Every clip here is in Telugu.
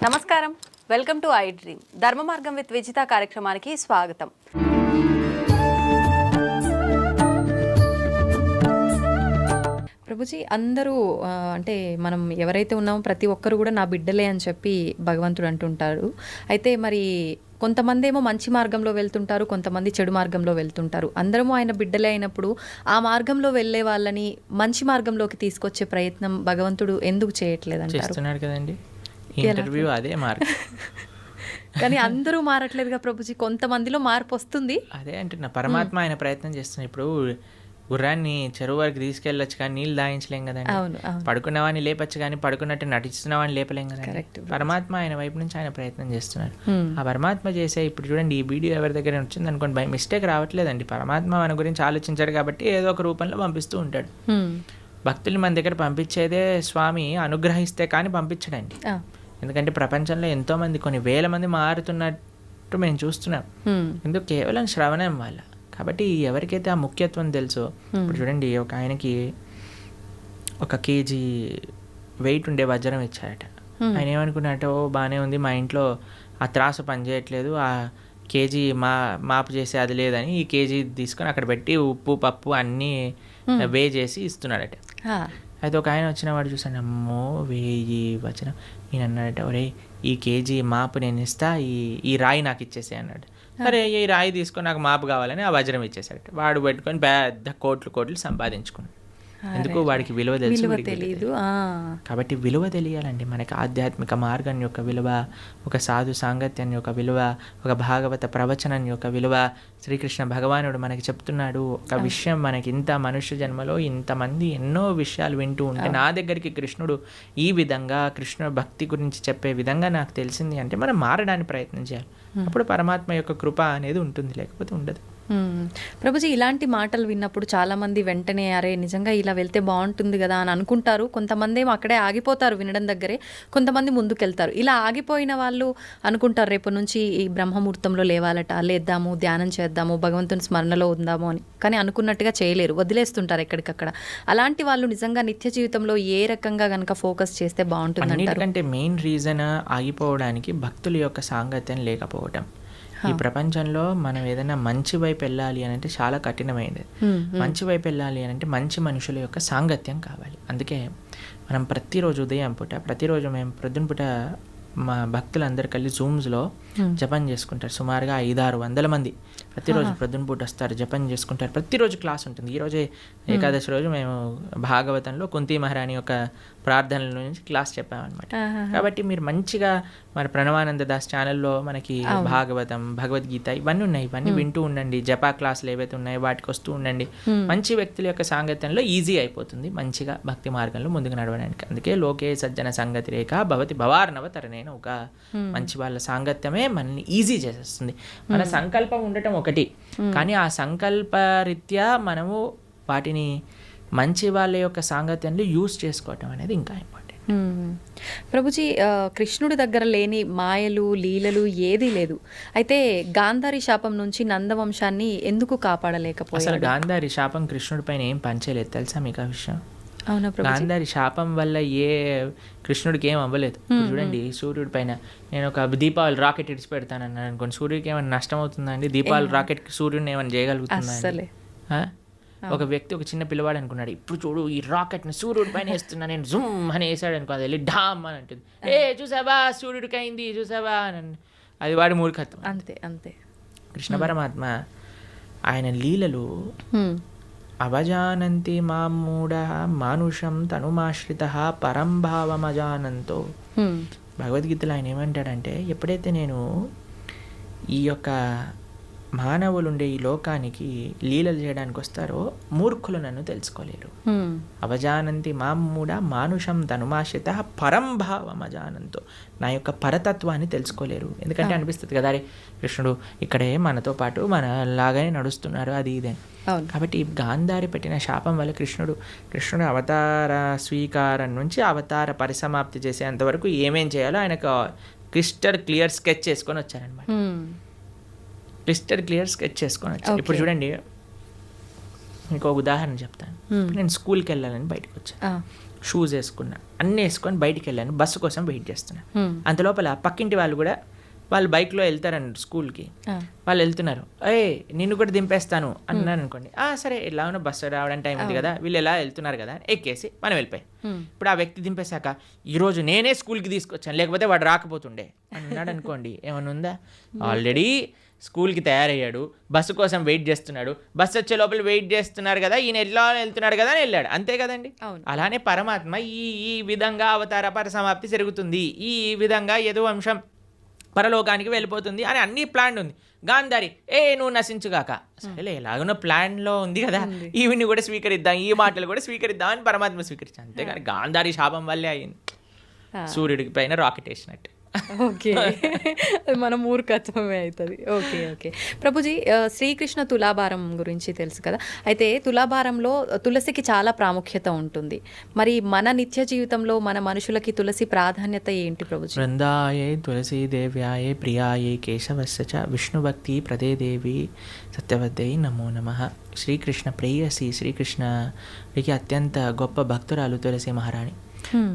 నమస్కారం, వెల్కమ్ టు ఐ డ్రీమ్. ధర్మ మార్గం విత్ విజిత కార్యక్రమానికి స్వాగతం. ప్రభుజీ, అందరూ అంటే మనం ఎవరైతే ఉన్నామో ప్రతి ఒక్కరు కూడా నా బిడ్డలే అని చెప్పి భగవంతుడు అంటుంటారు. అయితే మరి కొంతమంది ఏమో మంచి మార్గంలో వెళ్తుంటారు, కొంతమంది చెడు మార్గంలో వెళ్తుంటారు. అందరము ఆయన బిడ్డలే అయినప్పుడు ఆ మార్గంలో వెళ్ళే వాళ్ళని మంచి మార్గంలోకి తీసుకొచ్చే ప్రయత్నం భగవంతుడు ఎందుకు చేయట్లేదు అంటారు కదండి. ఇంటర్వ్యూ అదే మార్గం. కానీ అందరూ మారట్లేదుగా ప్రభుజీ, కొంతమందిలో మార్పు వస్తుంది. అదే అంటున్నా, పరమాత్మ ఆయన ప్రయత్నం చేస్తున్నా. ఇప్పుడు గుర్రాన్ని చెరువు వరకు తీసుకెళ్ళొచ్చు కానీ నీళ్ళు దాయించలేం కదండి. పడుకున్నవాడిని లేపచ్చు కానీ పడుకున్నట్టు నటిస్తున్నవాడిని లేపలేం కదండి. పరమాత్మ ఆయన వైపు నుంచి ఆయన ప్రయత్నం చేస్తున్నారు. ఆ పరమాత్మ చేసే ఇప్పుడు చూడండి, ఈ వీడియో ఎవరి దగ్గర వచ్చింది అనుకోండి, బై మిస్టేక్ రావట్లేదండి. పరమాత్మ మన గురించి ఆలోచించాడు కాబట్టి ఏదో ఒక రూపంలో పంపిస్తూ ఉంటాడు. భక్తుల్ని మన దగ్గర పంపించేదే స్వామి అనుగ్రహిస్తే కానీ పంపించడండి. ఎందుకంటే ప్రపంచంలో ఎంతో మంది, కొన్ని వేల మంది మారుతున్నట్టు మేము చూస్తున్నాం. ఎందుకు? కేవలం శ్రవణం వల్ల. కాబట్టి ఎవరికైతే ఆ ముఖ్యత్వం తెలుసో, ఇప్పుడు చూడండి, ఒక ఆయనకి 1 kg వెయిట్ ఉండే వజ్రం ఇచ్చారట. ఆయన ఏమనుకున్నట్టు, బాగానే ఉంది, మా ఇంట్లో ఆ త్రాసు పనిచేయట్లేదు, ఆ కేజీ మాపు చేసి అది లేదని ఈ కేజీ తీసుకొని అక్కడ పెట్టి ఉప్పు పప్పు అన్నీ వే చేసి ఇస్తున్నాడట. అయితే ఒక ఆయన వచ్చిన వాడు చూసాను, అమ్మో 1000 వచనం. నేను అన్నాడట, ఒరే ఈ కేజీ మాపు నేను ఇస్తా, ఈ రాయి నాకు ఇచ్చేసే అన్నాడు. సరే, ఈ రాయి తీసుకొని నాకు మాపు కావాలని ఆ వజ్రం ఇచ్చేసాడట. వాడు పెట్టుకొని పెద్ద కోట్లు సంపాదించుకున్నాడు. ఎందుకు? వాడికి విలువ తెలియదు. కాబట్టి విలువ తెలియాలండి మనకి. ఆధ్యాత్మిక మార్గం యొక్క విలువ, ఒక సాధు సాంగత్యం యొక్క విలువ, ఒక భాగవత ప్రవచనం యొక్క విలువ శ్రీకృష్ణ భగవానుడు మనకి చెప్తున్నాడు. ఒక విషయం మనకి ఇంత మనుష్య జన్మలో ఇంతమంది ఎన్నో విషయాలు వింటూ ఉంటే నా దగ్గరికి కృష్ణుడు ఈ విధంగా కృష్ణుడు భక్తి గురించి చెప్పే విధంగా నాకు తెలిసింది అంటే మనం మారడానికి ప్రయత్నం చేయాలి. అప్పుడు పరమాత్మ యొక్క కృప అనేది ఉంటుంది, లేకపోతే ఉండదు. ప్రభుజీ, ఇలాంటి మాటలు విన్నప్పుడు చాలామంది వెంటనే అరే నిజంగా ఇలా వెళ్తే బాగుంటుంది కదా అని అనుకుంటారు. కొంతమంది ఏమో అక్కడే ఆగిపోతారు వినడం దగ్గరే, కొంతమంది ముందుకెళ్తారు. ఇలా ఆగిపోయిన వాళ్ళు అనుకుంటారు రేపు నుంచి ఈ బ్రహ్మముహూర్తంలో లేవాలట, లేద్దాము, ధ్యానం చేద్దాము, భగవంతుని స్మరణలో ఉందాము అని. కానీ అనుకున్నట్టుగా చేయలేరు, వదిలేస్తుంటారు ఎక్కడికక్కడ. అలాంటి వాళ్ళు నిజంగా నిత్య జీవితంలో ఏ రకంగా కనుక ఫోకస్ చేస్తే బాగుంటుంది అంటారు? ఎందుకంటే మెయిన్ రీజన్ ఆగిపోవడానికి భక్తుల యొక్క సాంగత్యం లేకపోవటం. ఈ ప్రపంచంలో మనం ఏదైనా మంచి వైపు వెళ్ళాలి అని అంటే చాలా కఠినమైనది. మంచి వైపు వెళ్ళాలి అని అంటే మంచి మనుషుల యొక్క సాంగత్యం కావాలి. అందుకే మనం ప్రతిరోజు ఉదయం పూట, ప్రతిరోజు మేము ప్రొద్దున పూట మా భక్తులందరూ కలిసి జూమ్స్లో జపం చేసుకుంటారు. సుమారుగా 500-600 మంది ప్రతిరోజు ప్రొద్దున పూట వస్తారు, జపం చేసుకుంటారు. ప్రతిరోజు క్లాస్ ఉంటుంది. ఈరోజే ఏకాదశి రోజు మేము భాగవతంలో కుంతి మహారాణి యొక్క ప్రార్థనల నుంచి క్లాస్ చెప్పామన్నమాట. కాబట్టి మీరు మంచిగా మరి ప్రణవానంద దాస్ ఛానల్లో మనకి భాగవతం, భగవద్గీత ఇవన్నీ ఉన్నాయి. ఇవన్నీ వింటూ ఉండండి. జపా క్లాసులు ఏవైతే ఉన్నాయో వాటికి వస్తూ ఉండండి. మంచి వ్యక్తుల యొక్క సాంగత్యంలో ఈజీ అయిపోతుంది మంచిగా భక్తి మార్గంలో ముందుకు నడవడానికి. అందుకే లోకే సజ్జన సంగతి రేఖ భవతి భవార్ణవ తరణేన. ఒక మంచి వాళ్ళ సాంగత్యమే మనల్ని ఈజీ చేసేస్తుంది. మన సంకల్పం ఉండటం ఒకటి, కానీ ఆ సంకల్ప రీత్యా మనము వాటిని మంచి వాళ్ళ యొక్క సాంగత్యంలో యూజ్ చేసుకోవటం అనేది ఇంకా ఇంపార్టెంట్. ప్రభుజీ, కృష్ణుడి దగ్గర లేని మాయలు లీలలు ఏదీ లేదు. అయితే గాంధారి శాపం నుంచి నందవంశాన్ని ఎందుకు కాపాడలేకపోయారు? అసలు గాంధారి శాపం కృష్ణుడి పైన ఏం పంచలేదు, తెలుసా మీకు ఆ విషయం? అవునా? గాంధారి శాపం వల్ల కృష్ణుడికి ఏం అవ్వలేదు. చూడండి, సూర్యుడి పైన నేను ఒక దీపావళి రాకెట్ ఇడిచి పెడతానన్నాను అనుకోండి, సూర్యుడికి ఏమైనా నష్టం అవుతుందండి? దీపావళి రాకెట్ సూర్యుడిని ఏమైనా చేయగలుగుతుందా? ఒక వ్యక్తి, ఒక చిన్న పిల్లవాడు అనుకున్నాడు, ఇప్పుడు చూడు ఈ రాకెట్ని సూర్యుడి పైన వేస్తున్నా నేను, జుమ్ అని వేసాడు అనుకో, అది వెళ్ళి ఢామ్ అని అంటుంది, చూసావా సూర్యుడికి అయింది చూసావా అని. అది వాడి మూర్ఖత్వం. అంతే. కృష్ణ పరమాత్మ ఆయన లీలలు అవజానంతి మామూఢ మానుషం తనుమాశ్రిత పరంభావమజానంతో. భగవద్గీతలో ఆయన ఏమంటాడంటే, ఎప్పుడైతే నేను ఈ యొక్క మానవులు ఉండే ఈ లోకానికి లీలలు చేయడానికి వస్తారో మూర్ఖులు నన్ను తెలుసుకోలేరు. అవజానంతి మామూఢ మానుషం తనుమాశ్రిత పరంభావమజానంతో. నా యొక్క పరతత్వాన్ని తెలుసుకోలేరు. ఎందుకంటే అనిపిస్తుంది కదా, అరే కృష్ణుడు ఇక్కడే మనతో పాటు మన లాగానే నడుస్తున్నారు, అది ఇదే. కాబట్టి గాంధారి పెట్టిన శాపం వల్ల కృష్ణుడు అవతార స్వీకారం నుంచి అవతార పరిసమాప్తి చేసేంతవరకు ఏమేం చేయాలో ఆయనకు క్రిస్టల్ క్లియర్ స్కెచ్ చేసుకొని వచ్చారనమాట. ఇప్పుడు చూడండి, ఇంకో ఉదాహరణ చెప్తాను. నేను స్కూల్కి వెళ్ళాలని బయటకు వచ్చాను. షూస్ వేసుకున్నా, అన్నీ వేసుకొని బయటికి వెళ్ళాను, బస్సు కోసం వెయిట్ చేస్తున్నా. అంతలోపల పక్కింటి వాళ్ళు కూడా వాళ్ళు బైక్లో వెళ్తారండి స్కూల్కి, వాళ్ళు వెళ్తున్నారు, నిన్ను కూడా దింపేస్తాను అన్నాను అనుకోండి, సరే ఎలా ఉన్నా బస్సు రావడానికి టైం ఉంది కదా, వీళ్ళు ఎలా వెళ్తున్నారు కదా ఎక్కేసి మనం వెళ్ళిపోయి, ఇప్పుడు ఆ వ్యక్తి దింపేశాక ఈరోజు నేనే స్కూల్కి తీసుకొచ్చాను లేకపోతే వాడు రాకపోతుండే అన్నాడు అనుకోండి, ఏమైనా ఉందా? ఆల్రెడీ స్కూల్కి తయారయ్యాడు, బస్సు కోసం వెయిట్ చేస్తున్నాడు, బస్సు వచ్చే లోపల వెయిట్ చేస్తున్నారు కదా, ఈయన ఎలా వెళ్తున్నాడు కదా అని వెళ్ళాడు, అంతే కదండి. అలానే పరమాత్మ ఈ విధంగా అవతార పరసమాప్తి జరుగుతుంది, ఈ విధంగా ఏదో అంశం పరలోకానికి వెళ్ళిపోతుంది అని అన్ని ప్లాన్ ఉంది. గాంధారి నువ్వు నశించుగాక, సరేలే ఎలాగనో ప్లాన్లో ఉంది కదా, ఈవిని కూడా స్వీకరిద్దాం, ఈ మాటలు కూడా స్వీకరిద్దాం అని పరమాత్మ స్వీకరించాను. అంతేగాని గాంధారి శాపం వల్లే అయింది, సూర్యుడికి పైన రాకెట్ వేసినట్టు. ఓకే, మన మూర్ఖత్వమే అవుతుంది. ఓకే ఓకే ప్రభుజీ, శ్రీకృష్ణ తులాభారం గురించి తెలుసు కదా, అయితే తులాభారంలో తులసికి చాలా ప్రాముఖ్యత ఉంటుంది. మరి మన నిత్య జీవితంలో మన మనుషులకి తులసి ప్రాధాన్యత ఏంటి ప్రభుజీ? బృందాయే తులసి దేవ్యాయే ప్రియాయే కేశవస్య చ విష్ణుభక్తి ప్రదే దేవి సత్యవద్దై నమో నమః. శ్రీకృష్ణ ప్రేయసి, శ్రీకృష్ణకి అత్యంత గొప్ప భక్తురాలు తులసి మహారాణి.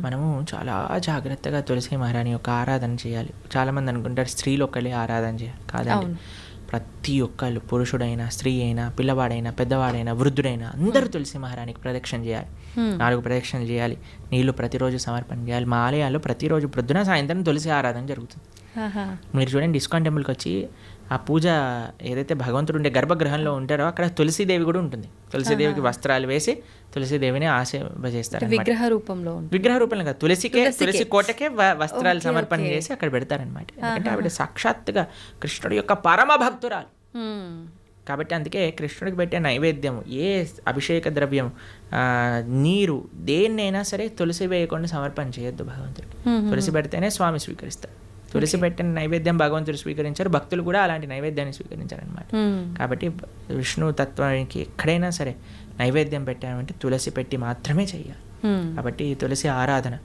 మనము చాలా జాగ్రత్తగా తులసి మహారాణి యొక్క ఆరాధన చేయాలి. చాలామంది అనుకుంటారు స్త్రీలు ఒక్కళ్ళే ఆరాధన చేయాలి, కాదండి. ప్రతి ఒక్కళ్ళు, పురుషుడైనా స్త్రీ అయినా పిల్లవాడైనా పెద్దవాడైనా వృద్ధుడైనా అందరూ తులసి మహారాణికి ప్రదక్షిణ చేయాలి, 4 ప్రదక్షిణలు చేయాలి, నీళ్లు ప్రతిరోజు సమర్పణ చేయాలి. మా ఆలయాల్లో ప్రతిరోజు ప్రొద్దున సాయంత్రం తులసి ఆరాధన జరుగుతుంది. మీరు చూడండి, ఇస్కాన్ టెంపుల్కి వచ్చి ఆ పూజ ఏదైతే భగవంతుడు ఉండే గర్భగృహంలో ఉంటారో అక్కడ తులసీదేవి కూడా ఉంటుంది. తులసీదేవికి వస్త్రాలు వేసి తులసీదేవిని ఆశీర్వదిస్తారు. విగ్రహ రూపంలో కాదు, తులసి కోటకే వస్త్రాలు సమర్పణ చేసి అక్కడ పెడతారనమాట. ఎందుకంటే ఆవిడ సాక్షాత్తుగా కృష్ణుడి యొక్క పరమ భక్తురాలు కాబట్టి. అందుకే కృష్ణుడికి పెట్టే నైవేద్యము, ఏ అభిషేక ద్రవ్యం, నీరు, దేన్నైనా సరే తులసి వేయకుండా సమర్పణ చేయొద్దు భగవంతుడికి. తులసి పెడితేనే స్వామి స్వీకరిస్తారు. తులసి పెట్టిన నైవేద్యం భగవంతుడు స్వీకరించారు, భక్తులు కూడా అలాంటి నైవేద్యాన్ని స్వీకరించారనమాట. కాబట్టి విష్ణు తత్వానికి ఎక్కడైనా సరే నైవేద్యం పెట్టామంటే తులసి పెట్టి మాత్రమే చెయ్యాలి. కాబట్టి తులసి ఆరాధన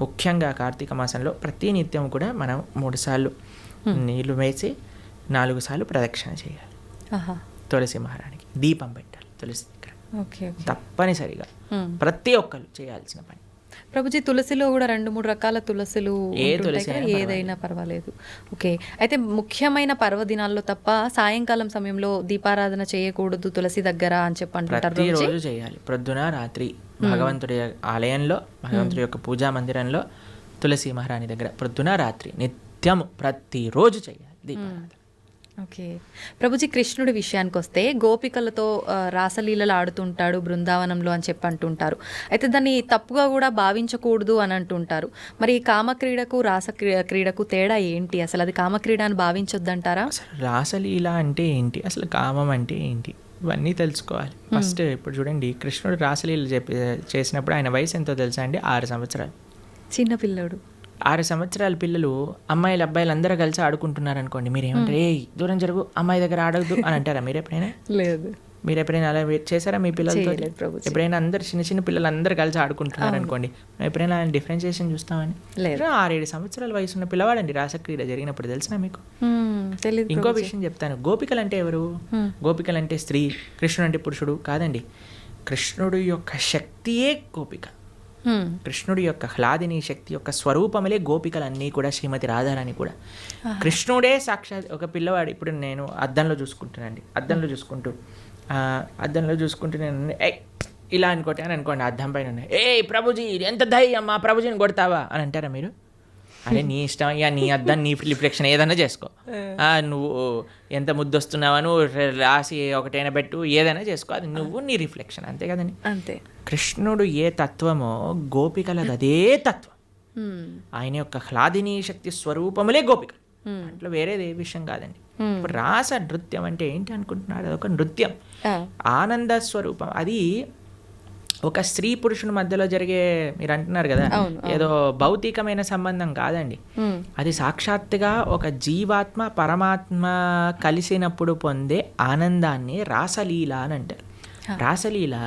ముఖ్యంగా కార్తీక మాసంలో ప్రతి నిత్యం కూడా మనం 3 సార్లు నీళ్లు వేసి 4 సార్లు ప్రదక్షిణ చేయాలి. తులసి మహారాణికి దీపం పెట్టాలి తులసి దగ్గర, తప్పనిసరిగా ప్రతి ఒక్కరు చేయాల్సిన పని. ప్రభుజీ, తులసిలో కూడా 2-3 రకాల తులసులు, ఏదైనా పర్వాలేదు. ఓకే, అయితే ముఖ్యమైన పర్వదినాల్లో తప్ప సాయంకాలం సమయంలో దీపారాధన చేయకూడదు తులసి దగ్గర అని చెప్పి అంటారు. ప్రతిరోజు చేయాలి, ప్రొద్దున రాత్రి భగవంతుడి ఆలయంలో, భగవంతుడి యొక్క పూజా మందిరంలో తులసి మహారాణి దగ్గర ప్రొద్దున రాత్రి నిత్యము ప్రతిరోజు చేయాలి దీపారాధన. ఓకే ప్రభుజీ, కృష్ణుడి విషయానికి వస్తే గోపికలతో రాసలీలలు ఆడుతుంటాడు బృందావనంలో అని చెప్పి అంటుంటారు. అయితే దాన్ని తప్పుగా కూడా భావించకూడదు అని అంటుంటారు. మరి కామక్రీడకు రాస క్రీడకు తేడా ఏంటి? అసలు అది కామక్రీడ అని భావించొద్దంటారా? అసలు రాసలీల అంటే ఏంటి, అసలు కామం అంటే ఏంటి, ఇవన్నీ తెలుసుకోవాలి ఫస్ట్. ఇప్పుడు చూడండి, కృష్ణుడు రాసలీల చేసినప్పుడు ఆయన వయసు ఎంతో తెలుసా అండి? 6 సంవత్సరాలు. చిన్నపిల్లడు. 6 సంవత్సరాల పిల్లలు అమ్మాయిలు అబ్బాయిలు అందరూ కలిసి ఆడుకుంటున్నారు అనుకోండి, మీరేమంటారు? దూరం జరుగు, అమ్మాయి దగ్గర ఆడద్దు అని అంటారా మీరు ఎప్పుడైనా? లేదు. మీరు ఎప్పుడైనా అలా చేశారా మీ పిల్లలతో? ఎప్పుడైనా అందరు చిన్న పిల్లలు అందరూ కలిసి ఆడుకుంటున్నారు అనుకోండి, ఎప్పుడైనా డిఫరెన్షియేషన్ చూస్తామని? 6-7 సంవత్సరాల వయసు ఉన్న పిల్లవాడండి రాసక్రీడ జరిగినప్పుడు, తెలిసినా మీకు? ఇంకో విషయం చెప్తాను, గోపికలు అంటే ఎవరు? గోపికలు అంటే స్త్రీ, కృష్ణుడు అంటే పురుషుడు కాదండి. కృష్ణుడు యొక్క శక్తియే గోపిక. కృష్ణుడి యొక్క హ్లాదిని శక్తి యొక్క స్వరూపములే గోపికలన్నీ కూడా, శ్రీమతి రాధారాణి కూడా. కృష్ణుడే సాక్షాత్ ఒక పిల్లవాడు. ఇప్పుడు నేను అద్దంలో చూసుకుంటానండి, అద్దంలో చూసుకుంటూ నేను ఇలా అనుకోండి, అద్దం పైన ప్రభుజీ ఎంత ధైర్యం, మా ప్రభుజీని కొడతావా అని అంటారా మీరు? అరే నీ ఇష్టం, ఇక నీ అద్దం నీ రిఫ్లెక్షన్ ఏదైనా చేసుకో, నువ్వు ఎంత ముద్దు వస్తున్నావా నువ్వు రాసి ఒకటైనా పెట్టు, ఏదైనా చేసుకో, అది నువ్వు నీ రిఫ్లెక్షన్, అంతే కదండి. అంతే. కృష్ణుడు ఏ తత్వమో గోపికలది అదే తత్వం. ఆయన యొక్క హ్లాదిని శక్తి స్వరూపములే గోపికలు, అట్లా వేరేది ఏ విషయం కాదండి. ఇప్పుడు రాస నృత్యం అంటే ఏంటి అనుకుంటున్నాడు? అదొక నృత్యం, ఆనంద స్వరూపం. అది ఒక స్త్రీ పురుషుని మధ్యలో జరిగే, మీరు అంటున్నారు కదా ఏదో భౌతికమైన సంబంధం కాదండి. అది సాక్షాత్తుగా ఒక జీవాత్మ పరమాత్మ కలిసినప్పుడు పొందే ఆనందాన్ని రాసలీల అని అంటారు. రాసలీల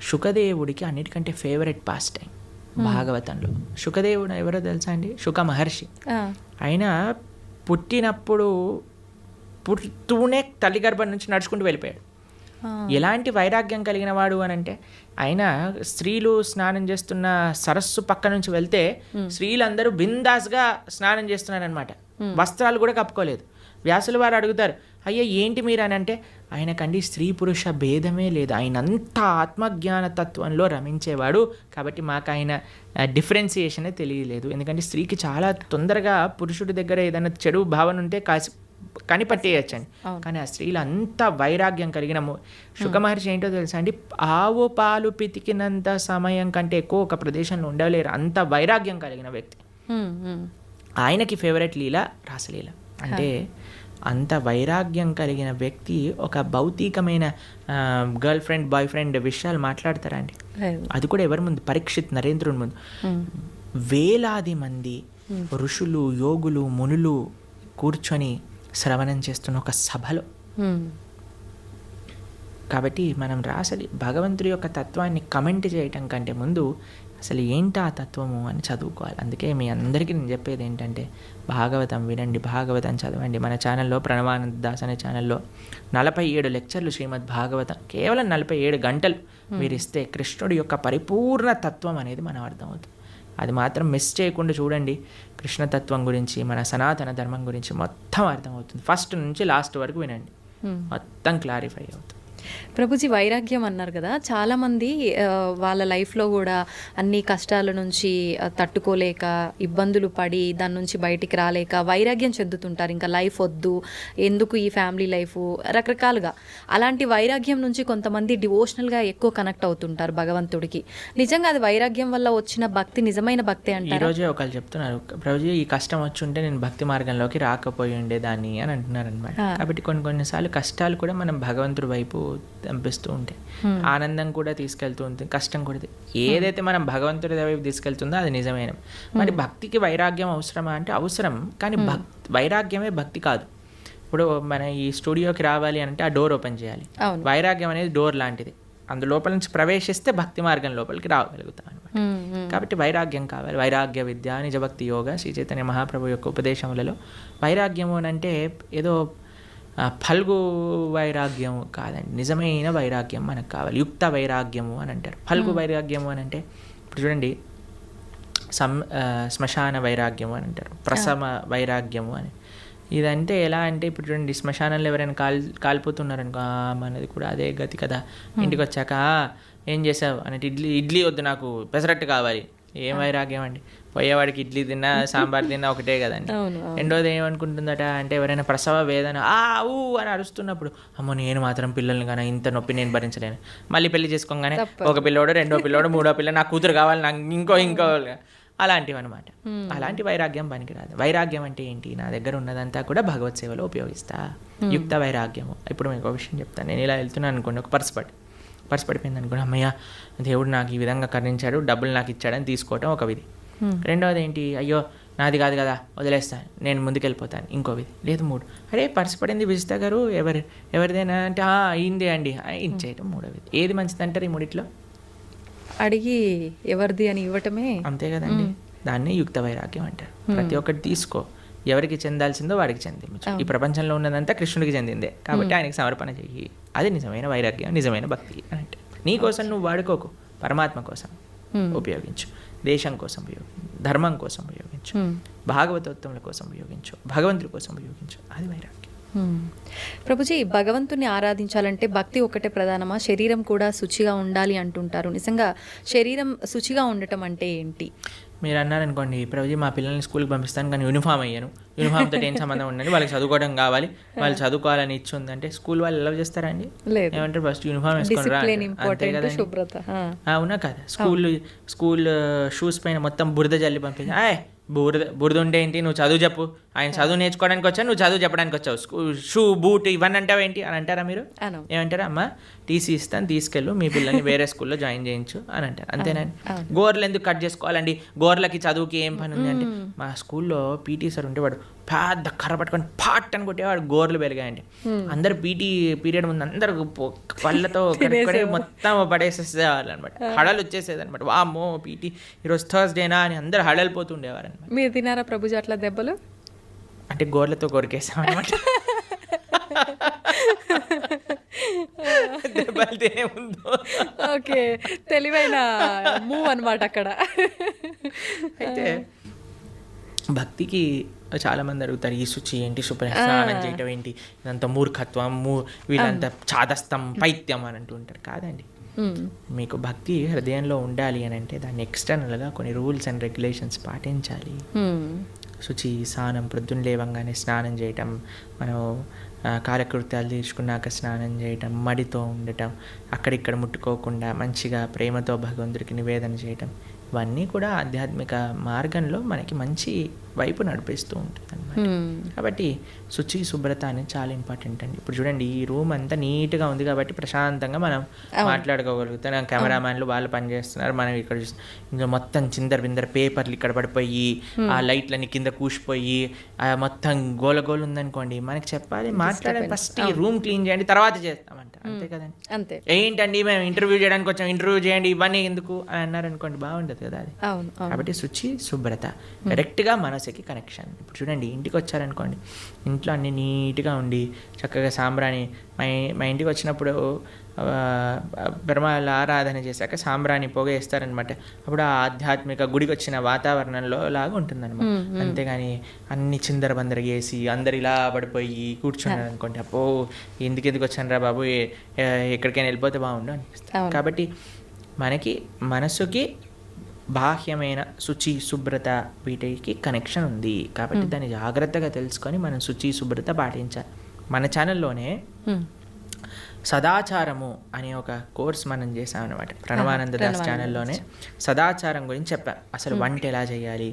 శుకదేవుడికి అన్నిటికంటే ఫేవరెట్ పాస్ టైం భాగవతంలో. శుకదేవుడు ఎవరో తెలుసా అండి? శుక మహర్షి. ఆయన పుట్టినప్పుడు పుడుతూనే తల్లి గర్భం నుంచి నడుచుకుంటూ వెళ్ళిపోయాడు. ఎలాంటి వైరాగ్యం కలిగిన వాడు అని అంటే, ఆయన స్త్రీలు స్నానం చేస్తున్న సరస్సు పక్క నుంచి వెళ్తే స్త్రీలందరూ బిందాస్గా స్నానం చేస్తున్నారనమాట, వస్త్రాలు కూడా కప్పుకోలేదు. వ్యాసుల వారు అడుగుతారు, అయ్యా ఏంటి మీరు అని అంటే, ఆయనకండి స్త్రీ పురుష భేదమే లేదు, ఆయన అంతా ఆత్మజ్ఞాన తత్వంలో రమించేవాడు, కాబట్టి మాకు ఆయన డిఫరెన్సియేషనే తెలియలేదు. ఎందుకంటే స్త్రీకి చాలా తొందరగా పురుషుడి దగ్గర ఏదైనా చెడు భావన ఉంటే కనిపట్టేయచ్చండి. కానీ ఆ స్త్రీలు అంత వైరాగ్యం కలిగిన శుక మహర్షి ఏంటో తెలుసా అండి, ఆవు పాలు పితికినంత సమయం కంటే ఎక్కువ ఒక ప్రదేశంలో ఉండలేరు, అంత వైరాగ్యం కలిగిన వ్యక్తి. ఆయనకి ఫేవరెట్ లీల రాసలీల. అంటే అంత వైరాగ్యం కలిగిన వ్యక్తి ఒక భౌతికమైన గర్ల్ ఫ్రెండ్ బాయ్ ఫ్రెండ్ విషయాలు మాట్లాడతారా అండి? అది కూడా ఎవరి ముందు? పరీక్షిత్ నరేంద్రుని ముందు. వేలాది మంది ఋషులు యోగులు మునులు కూర్చొని శ్రవణం చేస్తున్న ఒక సభలో. కాబట్టి మనం రాసలి భగవంతుడి యొక్క తత్వాన్ని కమెంట్ చేయటం కంటే ముందు అసలు ఏంటా ఆ తత్వము అని చదువుకోవాలి. అందుకే మీ అందరికీ నేను చెప్పేది ఏంటంటే, భాగవతం వినండి, భాగవతం చదవండి. మన ఛానల్లో ప్రణవానంద దాస్ అనే ఛానల్లో 47 లెక్చర్లు శ్రీమద్ భాగవతం, కేవలం 47 గంటలు మీరు ఇస్తే కృష్ణుడి యొక్క పరిపూర్ణ తత్వం అనేది మనం అర్థమవుతుంది. అది మాత్రం మిస్ చేయకుండా చూడండి. కృష్ణతత్వం గురించి, మన సనాతన ధర్మం గురించి మొత్తం అర్థమవుతుంది. ఫస్ట్ నుంచి లాస్ట్ వరకు వినండి, మొత్తం క్లారిఫై అవుతుంది. ప్రభుజీ, వైరాగ్యం అన్నారు కదా, చాలామంది వాళ్ళ లైఫ్లో కూడా అన్ని కష్టాల నుంచి తట్టుకోలేక ఇబ్బందులు పడి దాని నుంచి బయటికి రాలేక వైరాగ్యం చెందుతుంటారు. ఇంకా లైఫ్ వద్దు, ఎందుకు ఈ ఫ్యామిలీ లైఫ్, రకరకాలుగా. అలాంటి వైరాగ్యం నుంచి కొంతమంది డివోషనల్గా ఎక్కువ కనెక్ట్ అవుతుంటారు భగవంతుడికి. నిజంగా అది వైరాగ్యం వల్ల వచ్చిన భక్తి నిజమైన భక్తి అంటే? ఈరోజే ఒకళ్ళు చెప్తున్నారు, ప్రభుజీ ఈ కష్టం వచ్చి ఉంటే నేను భక్తి మార్గంలోకి రాకపోయి ఉండేదాన్ని అని అంటున్నారు అనమాట. కాబట్టి కొన్నిసార్లు కష్టాలు కూడా మనం భగవంతుడి వైపు పంపిస్తూ ఉంటాయి, ఆనందం కూడా తీసుకెళ్తూ ఉంటుంది, కష్టం కూడా. ఏదైతే మనం భగవంతుడి వైపు తీసుకెళ్తుందో అది నిజమైన. మరి భక్తికి వైరాగ్యం అవసరమా అంటే అవసరం, కానీ వైరాగ్యమే భక్తి కాదు. ఇప్పుడు మన ఈ స్టూడియోకి రావాలి అంటే ఆ డోర్ ఓపెన్ చేయాలి. వైరాగ్యం అనేది డోర్ లాంటిది, అందులోపల నుంచి ప్రవేశిస్తే భక్తి మార్గం లోపలికి రాగలుగుతాం అనమాట. కాబట్టి వైరాగ్యం కావాలి. వైరాగ్య విద్య నిజభక్తి యోగ శ్రీ చైతన్య మహాప్రభు యొక్క ఉపదేశములలో వైరాగ్యము అని అంటే ఏదో ఫల్గు వైరాగ్యం కాదండి, నిజమైన వైరాగ్యం మనకు కావాలి. యుక్త వైరాగ్యము అని అంటారు. ఫల్గు వైరాగ్యము అని అంటే ఇప్పుడు చూడండి, శ్మశాన వైరాగ్యము అని అంటారు, ప్రసమ వైరాగ్యము అని. ఇదంటే ఎలా అంటే ఇప్పుడు చూడండి, శ్మశానంలో ఎవరైనా కాలిపోతున్నారనుకో, మనది కూడా అదే గతి కదా. ఇంటికి వచ్చాక ఏం చేసావు అంటే, ఇడ్లీ వద్దు నాకు పెసరట్టు కావాలి. ఏం వైరాగ్యం అండి, పోయేవాడికి ఇడ్లీ తిన్నా సాంబార్ తిన్నా ఒకటే కదండి. రెండోది ఏమనుకుంటుందట అంటే, ఎవరైనా ప్రసవ వేదన ఊ అని అరుస్తున్నప్పుడు, అమ్మో నేను మాత్రం పిల్లల్ని కానీ ఇంత నొప్పి నేను భరించలేను. మళ్ళీ పెళ్లి చేసుకోగానే ఒక పిల్లోడు, రెండో పిల్లోడు, మూడో పిల్ల, నాకు కూతురు కావాలి, నాకు ఇంకో అలాంటివి అనమాట. అలాంటి వైరాగ్యం పనికిరాదు. వైరాగ్యం అంటే ఏంటి? నా దగ్గర ఉన్నదంతా కూడా భగవత్ సేవలో ఉపయోగిస్తా, యుక్త వైరాగ్యము. ఇప్పుడు మీకు ఒక విషయం చెప్తాను. నేను ఇలా వెళ్తున్నాను అనుకోండి, ఒక పర్స్ పడిపోయింది అనుకోండి, అమ్మయ్య దేవుడు నాకు ఈ విధంగా కరుణించాడు, డబ్బులు నాకు ఇచ్చాడని తీసుకోవటం ఒక విధి. రెండవది ఏంటి, అయ్యో నాది కాదు కదా వదిలేస్తాను, నేను ముందుకెళ్ళిపోతాను, ఇంకో విధి. లేదు మూడు, అరే పర్స్ పడింది విజిత గారు ఎవరిదైనా అంటే అయిందే అండి ఇచ్చేయటం మూడో విధి. ఏది మంచిది అంటారు ఈ మూడిట్లో? అడిగి ఎవరిది అని ఇవ్వటమే, అంతే కదండి. దాన్ని యుక్త వైరాగ్యం అంటారు. ప్రతి ఒక్కటి తీసుకో, ఎవరికి చెందాల్సిందో వాడికి చెందించు. ఈ ప్రపంచంలో ఉన్నదంతా కృష్ణుడికి చెందిందే, కాబట్టి ఆయనకి సమర్పణ చెయ్యి. అది నిజమైన వైరాగ్యం, నిజమైన భక్తి అని అంటే. నీ కోసం నువ్వు వాడుకోకు, పరమాత్మ కోసం ఉపయోగించు, దేశం కోసం ఉపయోగించు, ధర్మం కోసం ఉపయోగించు, భాగవతోత్తముల కోసం ఉపయోగించు, భగవంతుడి కోసం ఉపయోగించు. అది వైరాగ్యం. ప్రభుజీ, భగవంతుని ఆరాధించాలంటే భక్తి ఒకటే ప్రధానమా? శరీరం కూడా శుచిగా ఉండాలి అంటుంటారు. నిజంగా శరీరం శుచిగా ఉండటం అంటే ఏంటి? మీరు అన్నారనుకోండి, ప్రభుజీ మా పిల్లల్ని స్కూల్కి పంపిస్తాను కానీ యూనిఫామ్ అయ్యాను, యూనిఫామ్తో ఏం సంబంధం ఉండండి, వాళ్ళకి చదువుకోవడం కావాలి, వాళ్ళు చదువుకోవాలని ఇచ్చి ఉందంటే స్కూల్ వాళ్ళు ఎలా చేస్తారండి? ఏమంటారు, ఫస్ట్ యూనిఫామ్ వేసుకొని రా, అంతే కదండి. అవునా కదా? స్కూల్ షూస్ పైన మొత్తం బురద జల్లి పంపించి, బురద ఉంటే ఏంటి, నువ్వు చదువు చెప్పు, ఆయన చదువు నేర్చుకోవడానికి వచ్చావు, నువ్వు చదువు చెప్పడానికి వచ్చావు, షూ బూట్ ఇవన్నీ అంటావు ఏంటి అని అంటారా మీరు? ఏమంటారా? అమ్మ టీసీ ఇస్తాను, తీసుకెళ్ళు, మీ పిల్లల్ని వేరే స్కూల్లో జాయిన్ చేయించు అని అంటారు. అంతేనండి. గోర్లు ఎందుకు కట్ చేసుకోవాలండి, గోర్లకి చదువుకి ఏం పని ఉంది అంటే, మా స్కూల్లో పీటీ సార్ ఉంటే వాడు పెద్ద కర్ర పట్టుకొని పాట్ అని కొట్టేవాడు, గోర్లు పెరిగాయండి. అందరు పీటీ పీరియడ్ ముందు అందరు పళ్ళతో మొత్తం పడేసేసేవాళ్ళు అనమాట, హడలు వచ్చేసేది అనమాట. వామ్మో పీటీ ఈరోజు థర్స్డేనా అని అందరు హడలిపోతుండేవారు అనమాట. మీరు తినారా ప్రభుజీ అట్లా దెబ్బలు? అంటే గోర్లతో కొరికేసాం అనమాట. దెబ్బలు తినే ముందు. ఓకే, తెలివైన మూవ్ అనమాట అక్కడ. అయితే భక్తికి చాలామంది అడుగుతారు, ఈ శుచి ఏంటి, స్నానం చేయటం ఏంటి, ఇదంతా మూర్ఖత్వం, వీళ్ళంతా చాదస్తం, పైత్యం అని అంటూ ఉంటారు. కాదండి, మీకు భక్తి హృదయంలో ఉండాలి అని అంటే దాన్ని ఎక్స్టర్నల్గా కొన్ని రూల్స్ అండ్ రెగ్యులేషన్స్ పాటించాలి. శుచి, స్నానం, ప్రొద్దున లేవంగానే స్నానం చేయటం, మనం కాలకృత్యాలు తీర్చుకున్నాక స్నానం చేయటం, మడితో ఉండటం, అక్కడిక్కడ ముట్టుకోకుండా మంచిగా ప్రేమతో భగవంతుడికి నివేదన చేయటం, ఇవన్నీ కూడా ఆధ్యాత్మిక మార్గంలో మనకి మంచి వైపు నడిపిస్తూ ఉంటుంది అన్నమాట. కాబట్టి శుచి, శుభ్రత అనేది చాలా ఇంపార్టెంట్ అండి. ఇప్పుడు చూడండి, ఈ రూమ్ అంతా నీట్గా ఉంది కాబట్టి ప్రశాంతంగా మనం మాట్లాడుకోగలుగుతాం. కెమెరామ్యాన్లు వాళ్ళు పనిచేస్తున్నారు, మనం ఇక్కడ ఇంకా మొత్తం చిందర బిందర పేపర్లు ఇక్కడ పడిపోయి, ఆ లైట్లన్నీ కింద కూసిపోయి, మొత్తం గోలగోలు ఉందనుకోండి, మనకి చెప్పాలి, మాట్లాడాలి, ఫస్ట్ ఈ రూమ్ క్లీన్ చేయండి తర్వాత చేస్తామంట. అంతే కదండి. అంతే. ఏంటండి మేము ఇంటర్వ్యూ చేయడానికి వచ్చాం, ఇంటర్వ్యూ చేయండి, ఇవన్నీ ఎందుకు అని అన్నారనుకోండి, బాగుండదు కదా అది. కాబట్టి శుచి, శుభ్రత, కరెక్ట్గా మనసుకి కనెక్షన్. ఇప్పుడు చూడండి, ఇంటికి వచ్చారనుకోండి, ఇంట్లో అన్ని నీట్గా ఉండి చక్కగా సాంబ్రాణి, మా ఇంటికి వచ్చినప్పుడు బ్రహ్మాల ఆరాధన చేశాక సాంబ్రాణి పొగ వేస్తారనమాట. అప్పుడు ఆ ఆధ్యాత్మిక గుడికి వచ్చిన వాతావరణంలో లాగా ఉంటుందన్నమాట. అంతేగాని అన్ని చిందర బందర వేసి అందరు ఇలా పడిపోయి కూర్చున్నారు అనుకోండి, అప్పో ఎందుకు వచ్చాను రా బాబు, ఎక్కడికైనా వెళ్ళిపోతే బాగుండు అనిపిస్తుంది. కాబట్టి మనకి మనసుకి బాహ్యమైన శుచి, శుభ్రత, వీటికి కనెక్షన్ ఉంది. కాబట్టి దాన్ని జాగ్రత్తగా తెలుసుకొని మనం శుచి, శుభ్రత పాటించాలి. మన ఛానల్లోనే సదాచారము అనే ఒక కోర్స్ మనం చేసామన్నమాట. ప్రణవానంద దాస్ ఛానల్లోనే సదాచారం గురించి చెప్పాను. అసలు వంట ఎలా చేయాలి,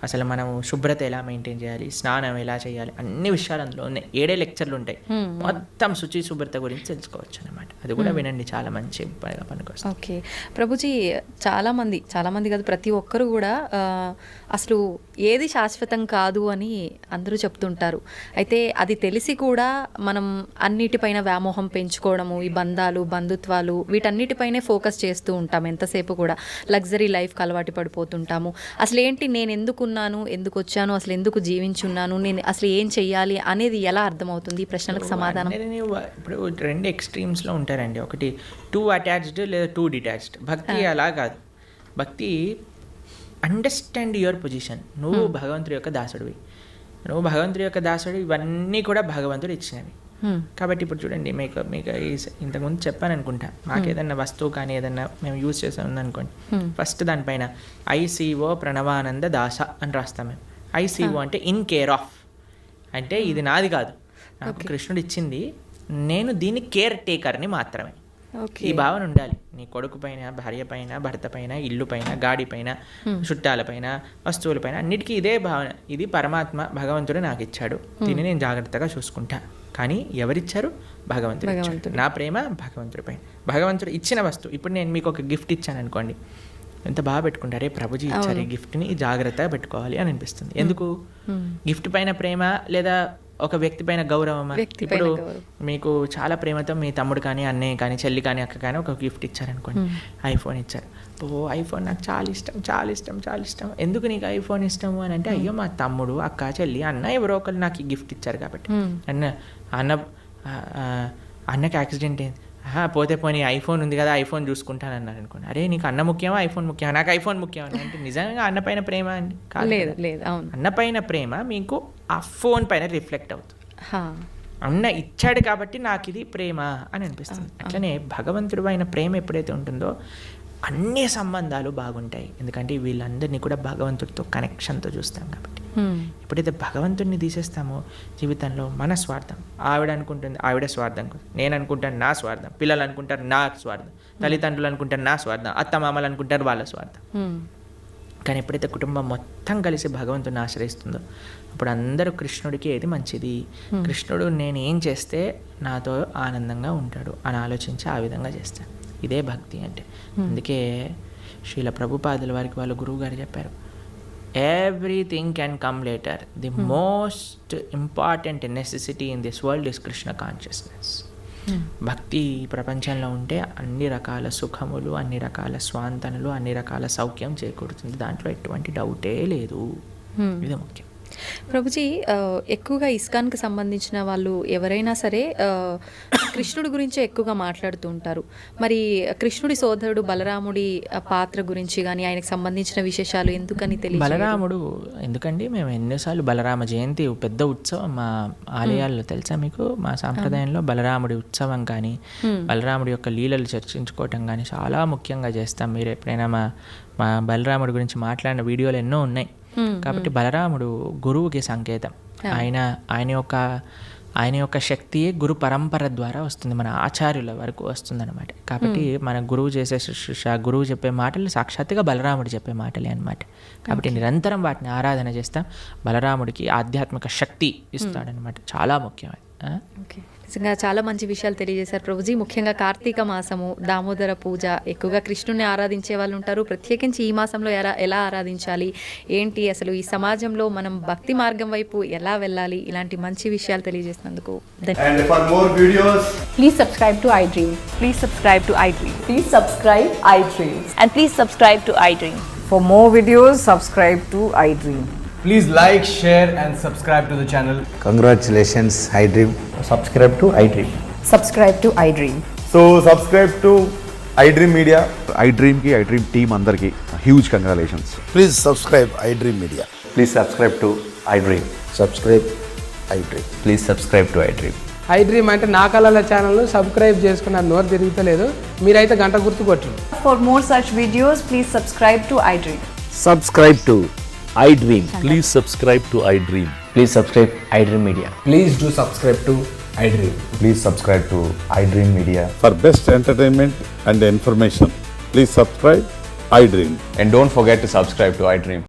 అసలు మనం శుభ్రత ఎలా మెయింటైన్ చేయాలి, స్నానం ఎలా చేయాలి, అన్ని విషయాలు అందులో ఉన్నాయి. 7 లెక్చర్లు ఉంటాయి, మొత్తం శుచి, శుభ్రత గురించి తెలుసుకోవచ్చు అనమాట. అది కూడా వినండి, చాలా మంచి పనికొస్తుంది. ఓకే ప్రభుజీ, చాలామంది కాదు, ప్రతి ఒక్కరు కూడా అసలు ఏది శాశ్వతం కాదు అని అందరూ చెప్తుంటారు. అయితే అది తెలిసి కూడా మనం అన్నిటిపైన వ్యామోహం పెంచుకోవడము, ఈ బంధాలు, బంధుత్వాలు, వీటన్నిటిపైనే ఫోకస్ చేస్తూ ఉంటాం. ఎంతసేపు కూడా లగ్జరీ లైఫ్కి అలవాటు పడిపోతుంటాము. అసలు ఏంటి, నేను ఎందుకు వచ్చాను, అసలు ఎందుకు జీవించున్నాను, నేను అసలు ఏం చెయ్యాలి అనేది ఎలా అర్థమవుతుంది? ఈ ప్రశ్నలకు సమాధానం. ఇప్పుడు 2 ఎక్స్ట్రీమ్స్లో ఉంటారండి. ఒకటి టూ అటాచ్డ్ లేదా టూ డిటాచ్డ్. భక్తి అలా కాదు. భక్తి అండర్స్టాండ్ యువర్ పొజిషన్. నువ్వు భగవంతుడి యొక్క దాసుడు, ఇవన్నీ కూడా భగవంతుడు ఇచ్చినవి. కాబట్టి ఇప్పుడు చూడండి, మీకు ఇంతకుముందు చెప్పాను అనుకుంటా, మాకు ఏదన్నా వస్తువు కానీ ఏదన్నా మేము యూజ్ చేసే ఉందనుకోండి, ఫస్ట్ దానిపైన ICO ప్రణవానంద దాస అని రాస్తాం మేము. ICO అంటే ఇన్ కేర్ ఆఫ్, అంటే ఇది నాది కాదు, నాకు కృష్ణుడు ఇచ్చింది, నేను దీని కేర్ టేకర్ని మాత్రమే. ఈ భావన ఉండాలి. నీ కొడుకు పైన, భార్య పైన, భర్త పైన, ఇల్లు పైన, గాడి పైన, చుట్టాల పైన, వస్తువుల పైన, అన్నిటికీ ఇదే భావన. ఇది పరమాత్మ, భగవంతుడు నాకు ఇచ్చాడు, దీన్ని నేను జాగ్రత్తగా చూసుకుంటా. కానీ ఎవరిచ్చారు? భగవంతుడు. నా ప్రేమ భగవంతుడి పైన. భగవంతుడు ఇచ్చిన వస్తువు. ఇప్పుడు నేను మీకు ఒక గిఫ్ట్ ఇచ్చాను అనుకోండి, ఎంత బాగా పెట్టుకుంటారే, ప్రభుజీ ఇచ్చారు ఈ గిఫ్ట్ని, జాగ్రత్తగా పెట్టుకోవాలి అని అనిపిస్తుంది. ఎందుకు? గిఫ్ట్ పైన ప్రేమ లేదా ఒక వ్యక్తి పైన గౌరవమా? ఇప్పుడు మీకు చాలా ప్రేమతో మీ తమ్ముడు కానీ, అన్నయ్య కానీ, చెల్లి కానీ, అక్క కానీ ఒక గిఫ్ట్ ఇచ్చారనుకోండి, ఐఫోన్ ఇచ్చారు. ఐఫోన్ నాకు చాలా ఇష్టం. ఎందుకు నీకు ఐఫోన్ ఇష్టము అని అంటే, అయ్యో మా తమ్ముడు, అక్క, చెల్లి, అన్న ఎవరో ఒకరు నాకు ఈ గిఫ్ట్ ఇచ్చారు కాబట్టి. అన్నకి యాక్సిడెంట్ అయింది, పోతే పోనీ ఐఫోన్ ఉంది కదా, ఐఫోన్ చూసుకుంటాను అన్నారు అనుకోండి. అరే నీకు అన్న ముఖ్యమా, ఐఫోన్ ముఖ్యమా? నాకు ఐఫోన్ ముఖ్యమా అంటే నిజంగా అన్న పైన ప్రేమ అండి? లేదు. అన్న పైన ప్రేమ మీకు ఆ ఫోన్ పైన రిఫ్లెక్ట్ అవుతుంది. అన్న ఇచ్చాడు కాబట్టి నాకు ఇది ప్రేమ అని అనిపిస్తుంది. అట్లనే భగవంతుడు పైన ప్రేమ ఎప్పుడైతే ఉంటుందో అన్ని సంబంధాలు బాగుంటాయి. ఎందుకంటే వీళ్ళందరినీ కూడా భగవంతుడితో కనెక్షన్తో చూస్తాం కాబట్టి. ఎప్పుడైతే భగవంతుడిని తీసేస్తామో జీవితంలో మన స్వార్థం, ఆవిడ అనుకుంటుంది ఆవిడ స్వార్థం, నేను అనుకుంటాను నా స్వార్థం, పిల్లలు అనుకుంటారు నా స్వార్థం, తల్లిదండ్రులు అనుకుంటారు నా స్వార్థం, అత్తమామలు అనుకుంటారు వాళ్ళ స్వార్థం. కానీ ఎప్పుడైతే కుటుంబం మొత్తం కలిసి భగవంతుడిని ఆశ్రయిస్తుందో అప్పుడు అందరూ కృష్ణుడికి ఏది మంచిది, కృష్ణుడు నేను ఏం చేస్తే నాతో ఆనందంగా ఉంటాడు అని ఆలోచించి ఆ విధంగా చేస్తాను. ఇదే భక్తి అంటే. అందుకే శ్రీల ప్రభుపాదుల వారికి వాళ్ళ గురువు గారు చెప్పారు, everything can come later, the most important necessity in this world is Krishna consciousness. భక్తి ప్రపంచంలో ఉంటే అన్ని రకాల సుఖములు, అన్ని రకాల స్వాంతనలు, అన్ని రకాల సౌఖ్యం చేకూరుతుంది. దాంట్లో ఎటువంటి డౌటే లేదు. ఇది ముఖ్యం. ప్రభుజీ ఎక్కువగా ఇస్కాన్కి సంబంధించిన వాళ్ళు ఎవరైనా సరే కృష్ణుడి గురించే ఎక్కువగా మాట్లాడుతూ ఉంటారు. మరి కృష్ణుడి సోదరుడు బలరాముడి పాత్ర గురించి కానీ ఆయనకు సంబంధించిన విశేషాలు ఎందుకని తెలియదు? బలరాముడు ఎందుకండి, మేము ఎన్నోసార్లు బలరామ జయంతి పెద్ద ఉత్సవం మా ఆలయాల్లో తెలుసా మీకు? మా సాంప్రదాయంలో బలరాముడి ఉత్సవం కానీ బలరాముడి యొక్క లీలలు చర్చించుకోవటం కానీ చాలా ముఖ్యంగా చేస్తాం. మీరు ఎప్పుడైనా మా బలరాముడి గురించి మాట్లాడిన వీడియోలు ఎన్నో ఉన్నాయి. కాబట్టి బలరాముడు గురువుకి సంకేతం. ఆయన యొక్క శక్తియే గురు పరంపర ద్వారా వస్తుంది, మన ఆచార్యుల వరకు వస్తుందన్నమాట. కాబట్టి మన గురువు చేసే శుశ్రూష, గురువు చెప్పే మాటలు సాక్షాత్తుగా బలరాముడు చెప్పే మాటలే అనమాట. కాబట్టి నిరంతరం వాటిని ఆరాధన చేస్తాం. బలరాముడికి ఆధ్యాత్మిక శక్తి ఇస్తాడనమాట, చాలా ముఖ్యమైనది. ఓకే, నిజంగా చాలా మంచి విషయాలు తెలియజేశారు ప్రభుజీ. ముఖ్యంగా కార్తీక మాసము, దామోదర పూజ, ఎక్కువగా కృష్ణుని ఆరాధించే వాళ్ళు ఉంటారు. ప్రత్యేకించి ఈ మాసంలో ఎలా ఆరాధించాలి, ఏంటి అసలు ఈ సమాజంలో మనం భక్తి మార్గం వైపు ఎలా వెళ్ళాలి, ఇలాంటి మంచి విషయాలు తెలియజేసినందుకు And for more videos, Please subscribe to iDream. Please subscribe to iDream. Please subscribe iDream. And please subscribe to iDream. For more videos, subscribe to iDream. please like, share and subscribe to the channel. Congratulations, iDream. Subscribe to iDream. Subscribe to iDream. So subscribe to iDream Media. iDream ki iDream team andarki huge congratulations. Please subscribe iDream Media. Please subscribe to iDream. Subscribe iDream. Please subscribe to iDream. iDream అంటే నా కళల ఛానల్ను సబ్స్క్రైబ్ చేసుకున్నారు, నోరు తిరుగుతలేదు. మీరైతే గంట గుర్తు కొట్టండి. For more such videos, please subscribe to iDream. Subscribe to iDream. Please subscribe to iDream. Please subscribe iDream Media. Please do subscribe to iDream. Please subscribe to iDream Media. For best entertainment and information, please subscribe iDream. And don't forget to subscribe to iDream.